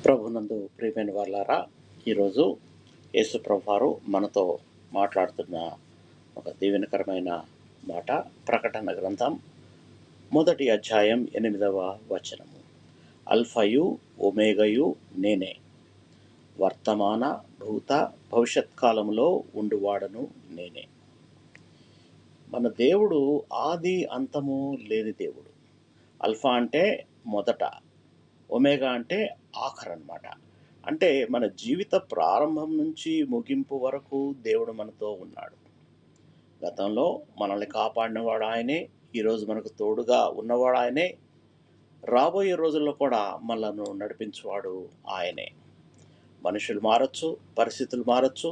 ప్రభునందు ప్రియమైన వాళ్ళారా, ఈరోజు యేసు ప్రభువారు మనతో మాట్లాడుతున్న ఒక దీవెనకరమైన మాట. ప్రకటన గ్రంథం 1వ అధ్యాయం 8వ వచనము. అల్ఫయు ఒమేగయు నేనే, వర్తమాన భూత భవిష్యత్ కాలంలో ఉండువాడను నేనే. మన దేవుడు ఆది అంతము లేని దేవుడు. అల్ఫా అంటే మొదట, ఒమేగా అంటే ఆఖరు అన్నమాట. అంటే మన జీవిత ప్రారంభం నుంచి ముగింపు వరకు దేవుడు మనతో ఉన్నాడు. గతంలో మనల్ని కాపాడినవాడు ఆయనే, ఈరోజు మనకు తోడుగా ఉన్నవాడు ఆయనే, రాబోయే రోజుల్లో కూడా మనలను నడిపించేవాడు ఆయనే. మనుషులు మారచ్చు, పరిస్థితులు మారచ్చు,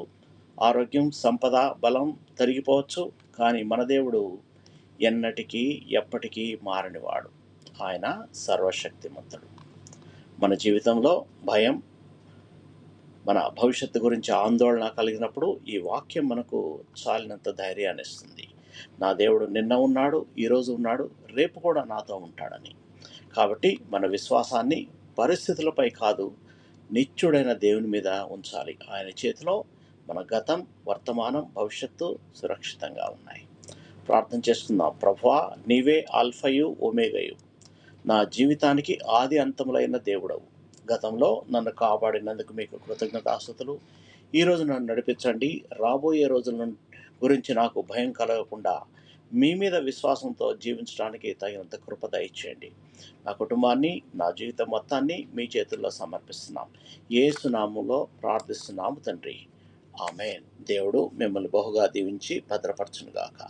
ఆరోగ్యం, సంపద, బలం తరిగిపోవచ్చు, కానీ మన దేవుడు ఎన్నటికీ ఎప్పటికీ మారనివాడు. ఆయన సర్వశక్తిమంతుడు. మన జీవితంలో భయం, మన భవిష్యత్తు గురించి ఆందోళన కలిగినప్పుడు ఈ వాక్యం మనకు చాలినంత ధైర్యాన్ని ఇస్తుంది. నా దేవుడు నిన్న ఉన్నాడు, ఈరోజు ఉన్నాడు, రేపు కూడా నాతో ఉంటాడని. కాబట్టి మన విశ్వాసాన్ని పరిస్థితులపై కాదు, నిత్యుడైన దేవుని మీద ఉంచాలి. ఆయన చేతిలో మన గతం, వర్తమానం, భవిష్యత్తు సురక్షితంగా ఉన్నాయి. ప్రార్థన చేసుకుందాం. ప్రభువా, నీవే ఆల్ఫయు ఒమేగయు, నా జీవితానికి ఆది అంతములైన దేవుడవు. గతంలో నన్ను కాపాడినందుకు మీకు కృతజ్ఞతాస్తుతులు. ఈరోజు నన్ను నడిపించండి. రాబోయే రోజుల గురించి నాకు భయం కలగకుండా మీ మీద విశ్వాసంతో జీవించడానికి తగినంత కృప దయచేయండి. నా కుటుంబాన్ని, నా జీవితం మొత్తాన్ని మీ చేతుల్లో సమర్పిస్తున్నాం. యేసు నామములో ప్రార్థిస్తున్నాము తండ్రి, ఆమేన్. దేవుడు మిమ్మల్ని బహుగా దీవించి భద్రపరచునుగాక.